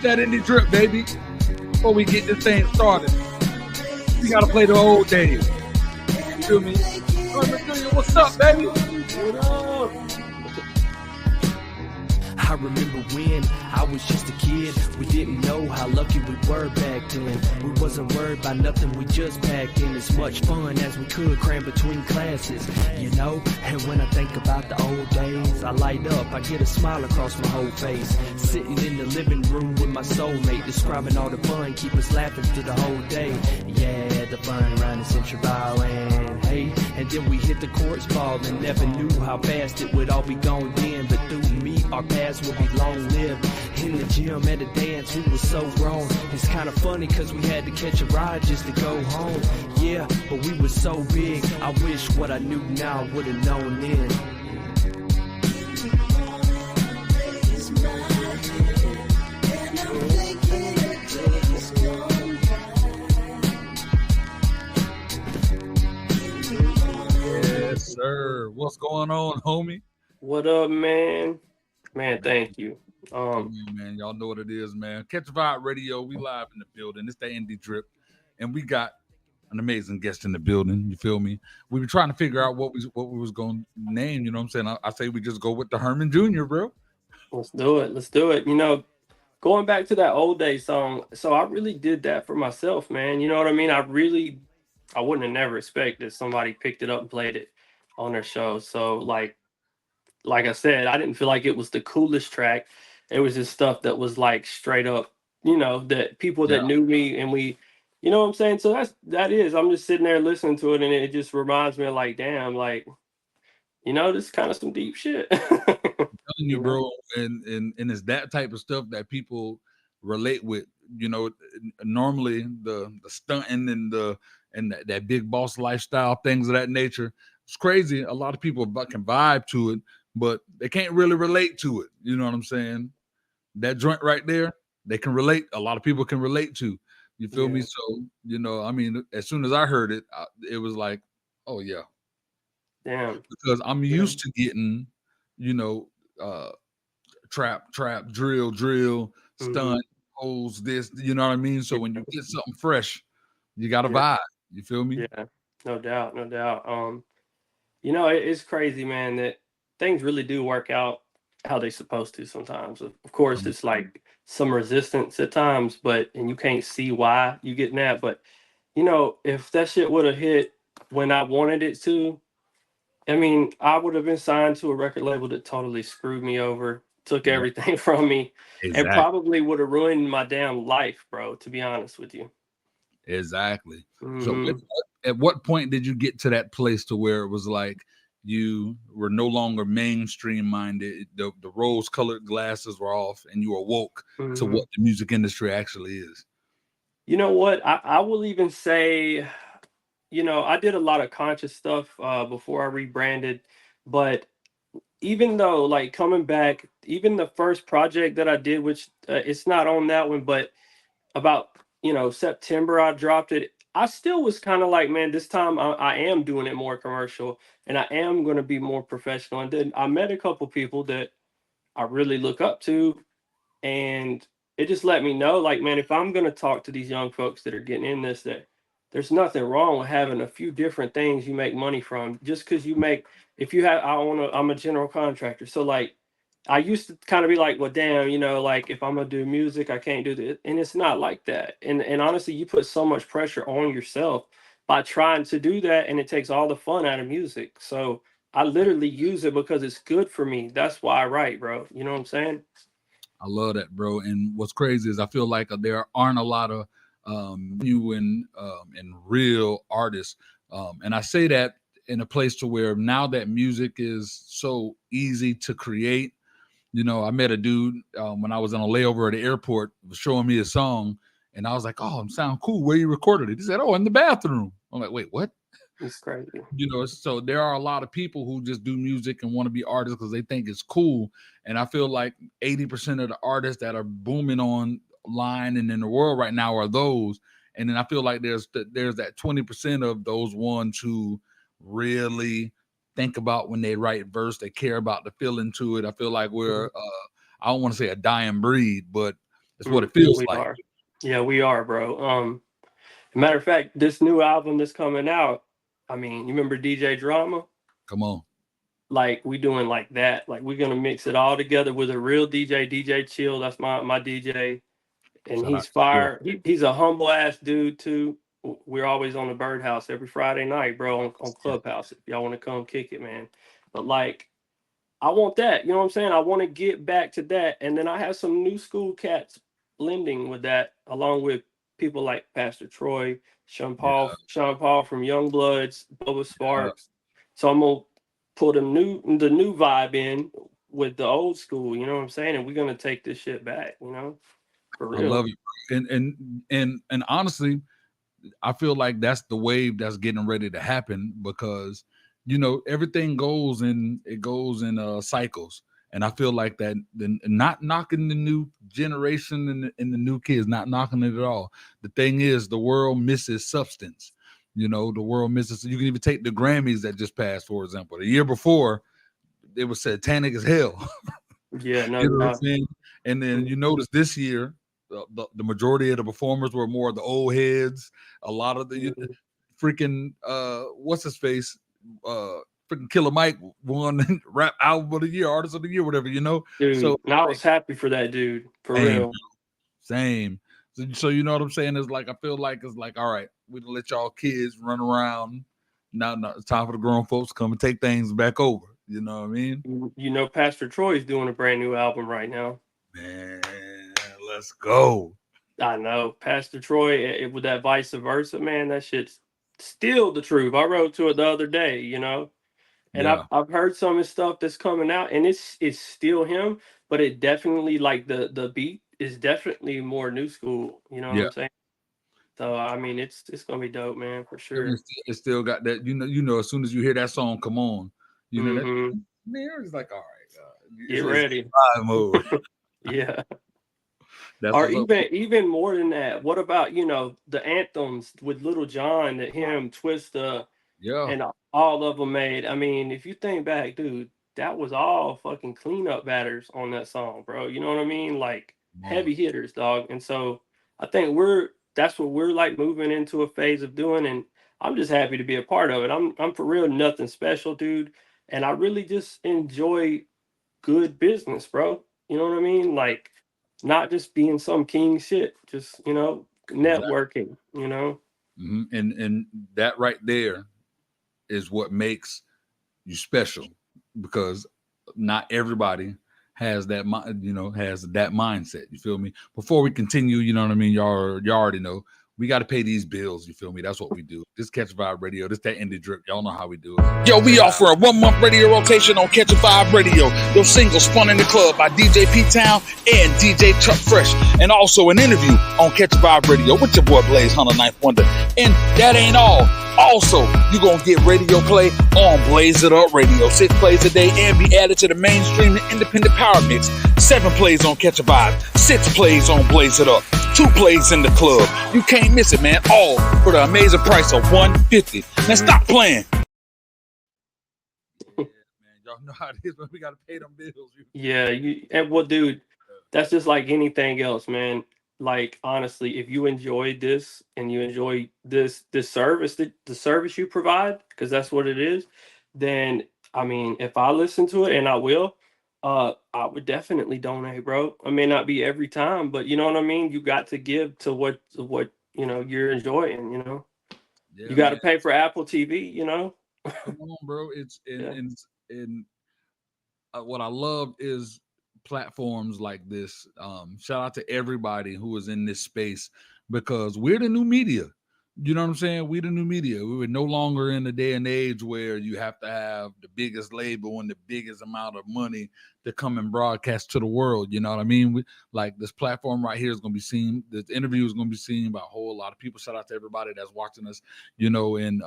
that indie drip, baby. Before we get this thing started, we gotta play the old days. You feel me? Herman Jr., what's up, baby? What up? I remember when I was just a kid. We didn't know how lucky we were back then. We wasn't worried about nothing, we just packed in as much fun as we could cram between classes, you know. And when I think about the old days, I light up, I get a smile across my whole face. Sitting in the living room with my soulmate, describing all the fun, keep us laughing through the whole day. Yeah, the fun around the Central Bar, and hey, and then we hit the courts ball and never knew how fast it would all be gone then. But through me, our past will be long lived. In the gym at a dance, we were so wrong. It's kind of funny cause we had to catch a ride just to go home. Yeah, but we were so big. I wish what I knew now I would've known then. Yes, sir. What's going on, homie? What up, man? Man, thank you. Man, y'all know what it is, man. Catch a Vibe Radio. We live in the building. It's the Indie Drip, and we got an amazing guest in the building. You feel me? We were trying to figure out what we was going to name. You know what I'm saying? I say we just go with the Herman Jr., bro. Let's do it. Let's do it. You know, going back to that old day song. So I really did that for myself, man. You know what I mean? I wouldn't have never expected somebody picked it up and played it on their show. So like I said, I didn't feel like it was the coolest track. It was just stuff that was like straight up, you know, that people that knew me and we, you know what I'm saying? So I'm just sitting there listening to it and it just reminds me of like, damn, like, you know, this is kind of some deep shit. I'm telling you, bro, and it's that type of stuff that people relate with. You know, normally the stunting and that big boss lifestyle, things of that nature. It's crazy. A lot of people can vibe to it, but they can't really relate to it. You know what I'm saying? That joint right there, they can relate. A lot of people can relate to. You feel me? So, you know, I mean, as soon as I heard it, it was like, oh yeah. Damn. Because I'm used to getting, you know, trap, drill, stunt, holes, this, you know what I mean? So when you get something fresh, you got to vibe. You feel me? Yeah, no doubt, no doubt. You know, it's crazy, man, that things really do work out how they're supposed to sometimes. Of course, it's like some resistance at times, and you can't see why you getting that. But, you know, if that shit would have hit when I wanted it to, I mean, I would have been signed to a record label that totally screwed me over, took everything from me, and probably would have ruined my damn life, bro, to be honest with you. Exactly. So at what point did you get to that place to where it was like you were no longer mainstream minded, the rose colored glasses were off, and you awoke to what the music industry actually is? You know what? I will even say, you know, I did a lot of conscious stuff before I rebranded, but even though like coming back, even the first project that I did, which it's not on that one, but about, you know, September I dropped it. I still was kind of like, man, this time I am doing it more commercial and I am going to be more professional. And then I met a couple people that I really look up to, and it just let me know, like, man, if I'm going to talk to these young folks that are getting in this, that there's nothing wrong with having a few different things you make money from. Just because you make, if you have, I'm a general contractor. So like, I used to kind of be like, well, damn, you know, like if I'm gonna do music, I can't do this. And it's not like that. And honestly, you put so much pressure on yourself by trying to do that, and it takes all the fun out of music. So I literally use it because it's good for me. That's why I write, bro. You know what I'm saying? I love that, bro. And what's crazy is I feel like there aren't a lot of genuine and real artists. And I say that in a place to where now that music is so easy to create. You know, I met a dude when I was on a layover at the airport, was showing me a song, and I was like, "Oh, it sounds cool. Where you recorded it?" He said, "Oh, in the bathroom." I'm like, "Wait, what?" It's crazy. You know, so there are a lot of people who just do music and want to be artists because they think it's cool. And I feel like 80% of the artists that are booming online and in the world right now are those. And then I feel like there's that 20% of those ones who really think about when they write verse, they care about the feeling to it. I feel like we're I don't want to say a dying breed, but It's what it feels We like. are. Yeah, we are, bro. Matter of fact, this new album that's coming out, I mean, you remember DJ Drama? Come on. Like we doing like that. Like we're gonna mix it all together with a real DJ, DJ Chill. That's my DJ, and Shout out he's to Chill. fire. He's a humble ass dude too. We're always on the Birdhouse every Friday night, bro, on Clubhouse. If y'all want to come kick it, man. But like I want that. You know what I'm saying? I want to get back to that. And then I have some new school cats blending with that, along with people like Pastor Troy, Yeah. Sean Paul from Youngbloods, Bubba Uh, Sparks. So I'm gonna put the new vibe in with the old school, you know what I'm saying? And we're gonna take this shit back, for I love real. it. And honestly, I feel like that's the wave that's getting ready to happen because everything goes in cycles, and I feel like that not knocking the new generation and the new kids, not knocking it at all. The thing is, the world misses substance. The world misses. You can even take the Grammys that just passed, for example. The year before, it was satanic as hell. Yeah, no You know what I'm doubt. saying? And then you notice this year, the majority of the performers were more of the old heads. A lot of the Mhm. freaking what's his face, freaking Killer Mike won rap album of the year, artist of the year, whatever. So Dude, and I like, was happy for that dude, for same, real. same. So you know what I'm saying? It's like I feel like it's like, all right, we gonna let y'all kids run around. Now it's time for the grown folks to come and take things back over. You know what I mean? You know, Pastor Troy's doing a brand new album right now. Man, let's go. I know Pastor Troy with that vice versa, man. That shit's still the truth. I wrote to it the other day, and I've Yeah, I've heard some of his stuff that's coming out, and it's still him, but it definitely like the beat is definitely more new school. You know what yeah. I'm saying? So I mean, it's gonna be dope, man, for I mean, sure. it still got that. As soon as you hear that song come on, that Hmm. man is like, all right, Get it's ready. vibe mode. Yeah. That's Or what's up. even more than that. What about the anthems with Little John that him Twista Yeah, and all of them made? I mean, if you think back, dude, that was all fucking cleanup batters on that song, bro. You know what I mean? Like come on. heavy hitters, dog. And so I think that's what we're like moving into a phase of doing, and I'm just happy to be a part of it. I'm for real nothing special, dude, and I really just enjoy good business, bro. You know what I mean? Like not just being some king shit, just Exactly. networking. And that right there is what makes you special because not everybody has has that mindset. You feel me? Before we continue, you know what I mean. Y'all already know we got to pay these bills. You feel me? That's what we do. This Catch a Vibe Radio. This that indie drip. Y'all know how we do it. Yo, we offer a 1 month radio rotation on Catch a Vibe Radio. Your single spun in the club by DJ P Town and DJ Chuck Fresh, and also an interview on Catch a Vibe Radio with your boy Blaze Hunter Ninth Wonder. And that ain't all. Also, you're going to get radio play on Blaze It Up Radio. 6 plays a day and be added to the mainstream and independent power mix. 7 plays on Catch a Vibe. 6 plays on Blaze It Up. 2 plays in the club. You can't miss it, man. All for the amazing price of $150. Now stop playing. Yeah, man. Y'all know how it is, but we got to pay them bills. Yeah, and well, dude, that's just like anything else, man. Like honestly, if you enjoy this and you enjoy this service, the service you provide, because that's what it is, then I mean, if I listen to it, and I will, I would definitely donate, bro. I may not be every time, but you know what I mean. You got to give to what you're enjoying. You Yeah, got to man. pay for Apple TV. You know. Come on, bro. It's Yeah. in what I love is platforms like this. Shout out to everybody who is in this space because we're the new media. You know what I'm saying? We the new media. We were no longer in the day and age where you have to have the biggest label and the biggest amount of money to come and broadcast to the world. You know what I mean? Like this platform right here is going to be seen. This interview is going to be seen by a whole lot of people. Shout out to everybody that's watching us. And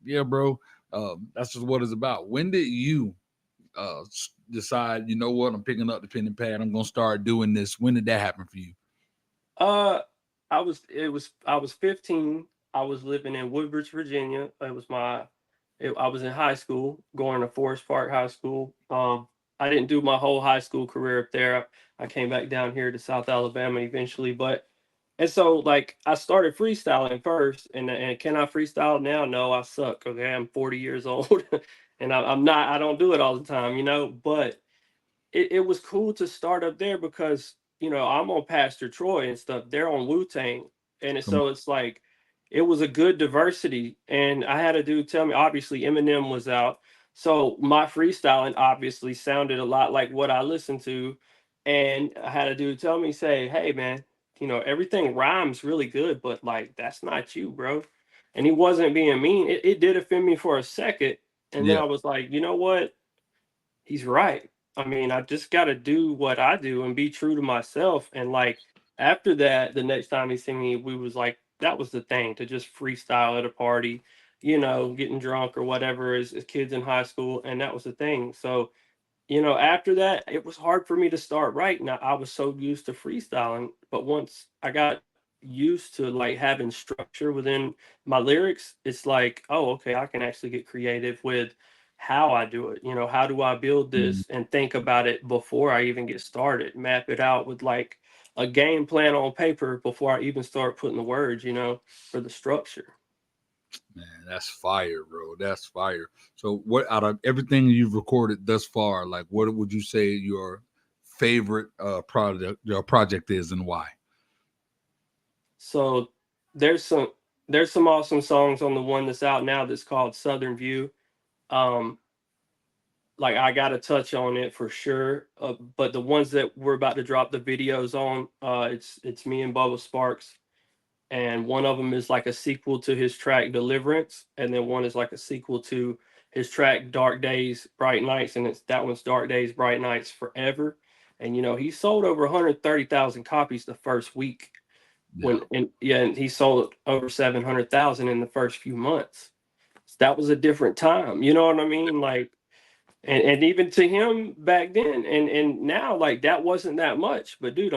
yeah, bro, that's just what it's about. When did you decide, you know what, I'm picking up the pen and pad. I'm gonna start doing this. When did that happen for you? Uh, I was 15. I was living in Woodbridge, Virginia. I was in high school, going to Forest Park High School. I didn't do my whole high school career up there. I came back down here to South Alabama eventually, but and so like I started freestyling first, and can I freestyle now? No, I suck. Okay, I'm 40 years old, and I'm not. I don't do it all the time, you know. But it was cool to start up there because I'm on Pastor Troy and stuff. They're on Wu Tang, and Come so it's like it was a good diversity. And I had a dude tell me, obviously Eminem was out, so my freestyling obviously sounded a lot like what I listened to. And I had a dude tell me, say, "Hey man, everything rhymes really good, but like that's not you, bro." And he wasn't being mean. It did offend me for a second, and then yeah, I was like, you know what? He's right. I mean, I just got to do what I do and be true to myself. And like after that, the next time he seen me, we was like, that was the thing, to just freestyle at a party, getting drunk or whatever as kids in high school. And that was the thing. So after that, it was hard for me to start writing. I was so used to freestyling, but once I got used to like having structure within my lyrics, it's like, oh, okay, I can actually get creative with how I do it. How do I build mm, this and think about it before I even get started, map it out with like a game plan on paper before I even start putting the words, for the structure. man, that's fire, bro. That's fire. So, what out of everything you've recorded thus far, like, what would you say your favorite project is, and why? So there's some there's some awesome songs on the one that's out now that's called Southern View. Um, like I gotta touch on it for sure. But the ones that we're about to drop the videos on, it's me and Bubba Sparks, and one of them is like a sequel to his track Deliverance, and then one is like a sequel to his track Dark Days, Bright Nights, and that one's Dark Days, Bright Nights Forever. And he sold over 130,000 copies the first week. Yeah, And he sold over 700,000 in the first few months. That was a different time. You know what I mean? Like, and even to him back then, and now, like that wasn't that much. But dude,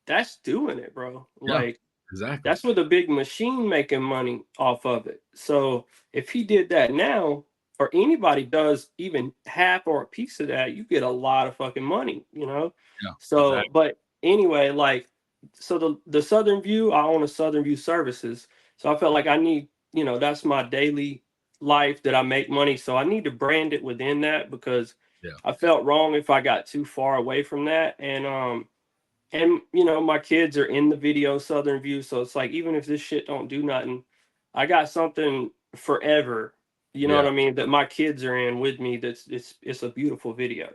that's doing it, bro. yeah, Like exactly. that's with a big machine making money off of it. So if he did that now, or anybody does even half or a piece of that, you get a lot of fucking money. Yeah, So, exactly. but anyway, like, so the Southern View, I own a Southern View Services. So I felt like I need, that's my daily life that I make money. So I need to brand it within that because Yeah, I felt wrong if I got too far away from that. And my kids are in the video Southern View, so it's like even if this shit don't do nothing, I got something forever. You know yeah, what I mean? That my kids are in with me. It's a beautiful video.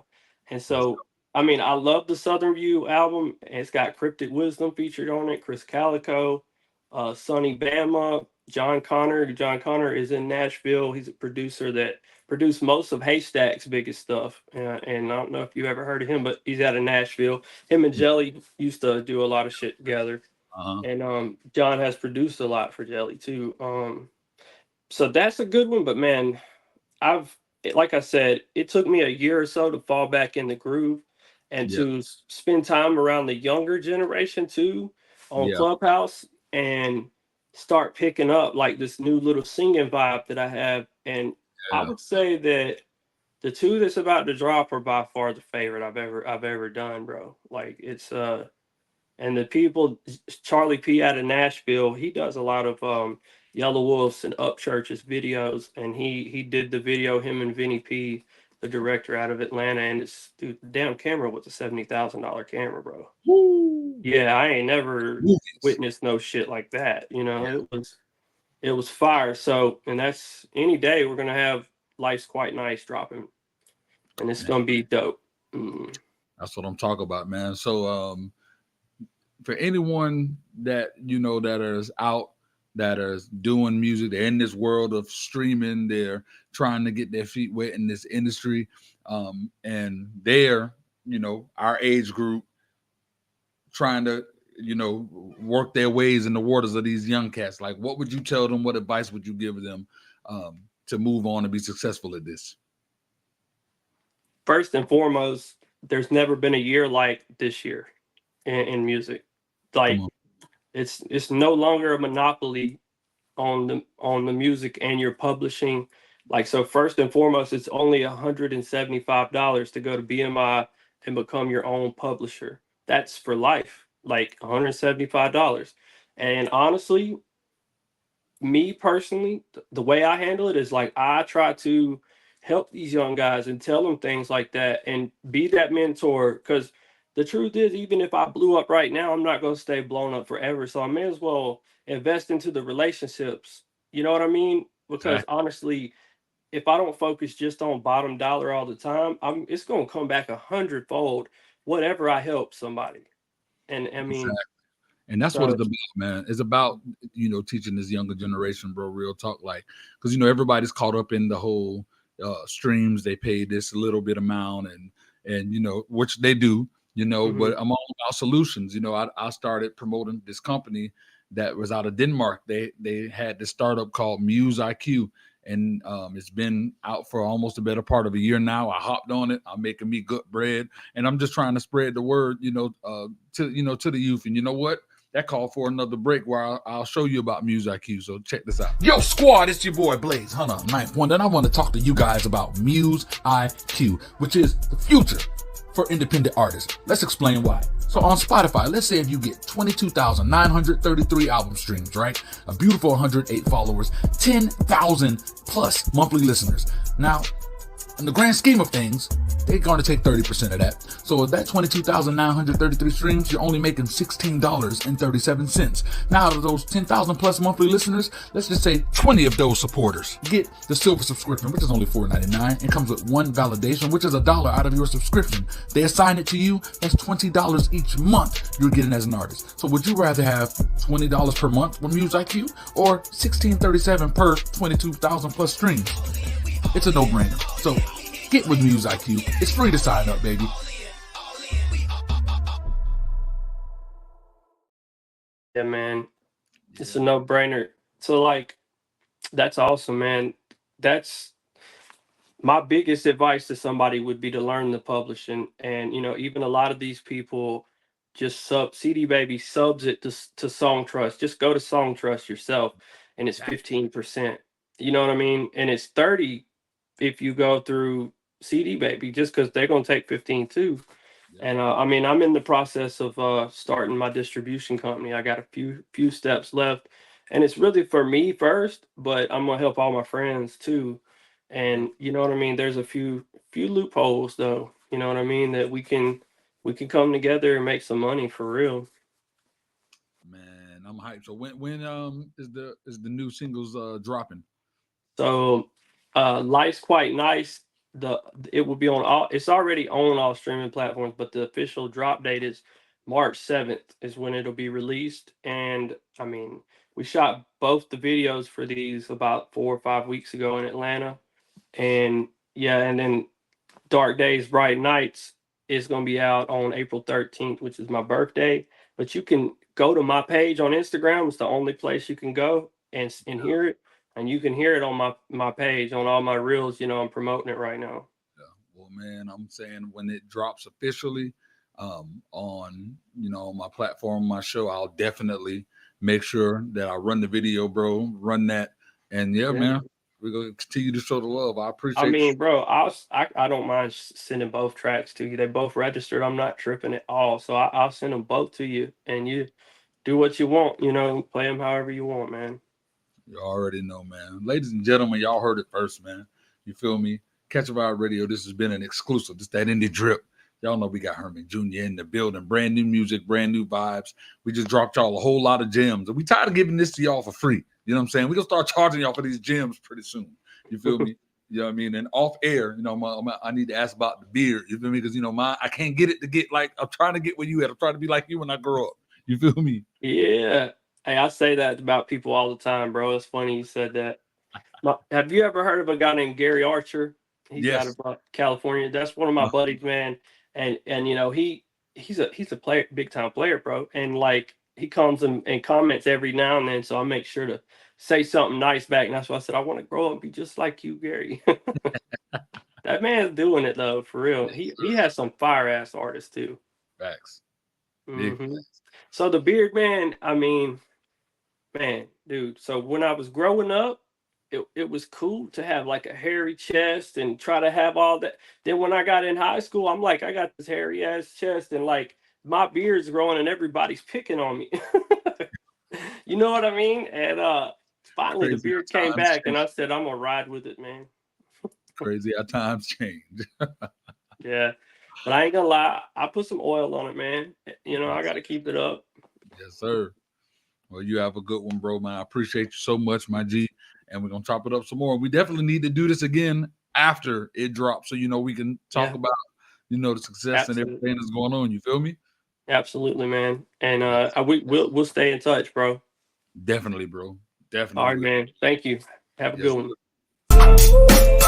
And that's so I mean, I love the Southern View album. It's got Cryptic Wisdom featured on it, Chris Calico, Sonny Bama, John Connor. John Connor is in Nashville. He's a producer that produced most of Haystack's biggest stuff. And I don't know if you ever heard of him, but he's out of Nashville. Him and Jelly used to do a lot of shit together. uh-huh. And John has produced a lot for Jelly too. So that's a good one, but man, like I said, it took me a year or so to fall back in the groove and Yeah, to spend time around the younger generation too on yeah, Clubhouse and start picking up like this new little singing vibe that I have. And I yeah, would say that the two that's about to drop are by far the favorite I've ever done, bro. Like it's and the people, Charlie P out of Nashville, he does a lot of Yellow Wolves and Upchurch's videos, and he did the video, him and Vinny P, the director out of Atlanta. And it's, dude, the damn camera was a $70,000 camera, bro. woo, Yeah, I ain't never movies. witnessed no shit like that. Yeah, It was fire. So, and that's any day we're gonna have Life's Quite Nice dropping, and it's man, gonna be dope. Mm. that's what I'm talking about, man. So, for anyone that that is out, that is doing music, they're in this world of streaming, they're trying to get their feet wet in this industry, and they're our age group trying to work their ways in the waters of these young cats. Like, what would you tell them? What advice would you give them to move on and be successful at this? First and foremost, there's never been a year like this year in music. Come Like on. it's no longer a monopoly on the music and your publishing. Like, so first and foremost, it's only $175 to go to BMI and become your own publisher. That's for life, like $175. And honestly, me personally, the way I handle it is like I try to help these young guys and tell them things like that and be that mentor. Because the truth is, even if I blew up right now, I'm not going to stay blown up forever. So I may as well invest into the relationships. You know what I mean? Because Exactly. honestly, if I don't focus just on bottom dollar all the time, it's going to come back 100-fold, whatever I help somebody. And I mean, And that's what so it's about, man. It's about teaching this younger generation, bro. Real talk, like because everybody's caught up in the whole streams. They pay this little bit amount, and which they do, mhm. But I'm all about solutions. I started promoting this company that was out of Denmark. They had this startup called Muse IQ, and it's been out for almost a better part of a year now. I hopped on it. I'm making me good bread, and I'm just trying to spread the word, to the youth. And you know what? That called for another break where I'll show you about Muse IQ. So check this out. Yo, squad, it's your boy Blaze Hunter, Ninth Wonder, and I want to talk to you guys about Muse IQ, which is the future for independent artists. Let's explain why. So on Spotify, let's say if you get 22,933 album streams, right? A beautiful 108 followers, 10,000 plus monthly listeners. Now, in the grand scheme of things, they're going to take 30% of that. So with that 22,933 streams, you're only making $16.37. Now, out of those 10,000 plus monthly listeners, let's just say 20 of those supporters get the silver subscription, which is only $4.99, and comes with one validation, which is $1 out of your subscription. They assign it to you. That's $20 each month you're getting as an artist. So would you rather have $20 per month with Muse IQ or $16.37 per 22,000 plus streams? It's a no-brainer. So get with Muse IQ. It's free to sign up, baby. Yeah, man, it's a no-brainer. So like, that's awesome, man. That's my biggest advice to somebody would be to learn the publishing. And even a lot of these people just sub CD Baby subs it to Song Trust. Just go to Song Trust yourself, and it's 15%. You know what I mean? And it's 30 if you go through CD Baby, just because they're gonna take 15 too. And I mean, I'm in the process of starting my distribution company. I got a few steps left, and it's really for me first, but I'm gonna help all my friends too. And you know what I mean. There's a few loopholes though. You know what I mean, that we can come together and make some money for real. Man, I'm hyped. So when is the new singles dropping? So, Life's Quite Nice. The it will be on all. It's already on all streaming platforms, but the official drop date is March 7th is when it'll be released. And I mean, we shot both the videos for these about 4 or 5 weeks ago in Atlanta, and yeah, and then Dark Days, Bright Nights is going to be out on April 13th, which is my birthday. But you can go to my page on Instagram. It's the only place you can go and hear it. And you can hear it on my page on all my reels. I'm promoting it right now. Yeah. Well, man, I'm saying when it drops officially on on my platform, my show, I'll definitely make sure that I run the video, bro. Run that, and yeah, Yeah, man, man. we're gonna continue to show the love. I I appreciate mean, bro, I don't mind sending both tracks to you. They both registered. I'm not tripping at all. So I'll send them both to you, and you do what you want. Play them however you want, man. you. Already know, man. Ladies and gentlemen, y'all heard it first, man. You feel me? Catch a Vibe Radio. This has been an exclusive. This that indie drip. Y'all know we got Herman Jr. in the building. Brand new music, brand new vibes. We just dropped y'all a whole lot of gems. And we tired of giving this to y'all for free. You know what I'm saying? We're gonna start charging y'all for these gems pretty soon. You feel me? You know what I mean? And off air, I need to ask about the beard. You feel me? Because I can't get it to get like I'm trying to get where you at. I'm trying to be like you when I grow up. You feel me? Yeah. Hey, I say that about people all the time, bro. It's funny you said that. Have you ever heard of a guy named Gary Archer? He's out Yes. of California. That's one of my buddies, man. And he's a player, big time player, bro. And like he comes and comments every now and then, so I make sure to say something nice back. And that's why I said I want to grow up and be just like you, Gary. That man's doing it though, for real. Yes, He sir. has some fire ass artists too. Facts. Big hmm facts. So the beard man, I mean, man, dude. So when I was growing up, it was cool to have like a hairy chest and try to have all that. Then when I got in high school, I'm like, I got this hairy ass chest and like my beard's growing and everybody's picking on me. You know what I mean? And finally the Crazy beard how came times back and change. I said, I'm gonna ride with it, man. Crazy how times change. Yeah. But I ain't gonna lie, I put some oil on it, man. You know, I Yes, gotta keep it up. yes, sir. Well, you have a good one, bro, man. I appreciate you so much, my G. And we're gonna chop it up some more. We definitely need to do this again after it drops, so we can talk Yeah, about the success and everything absolutely. that's going on. You feel me? Absolutely, man. And Yes, we'll stay in touch, bro. definitely, bro. All Definitely right, will. man. Thank you. Have a Yes, good one. sir.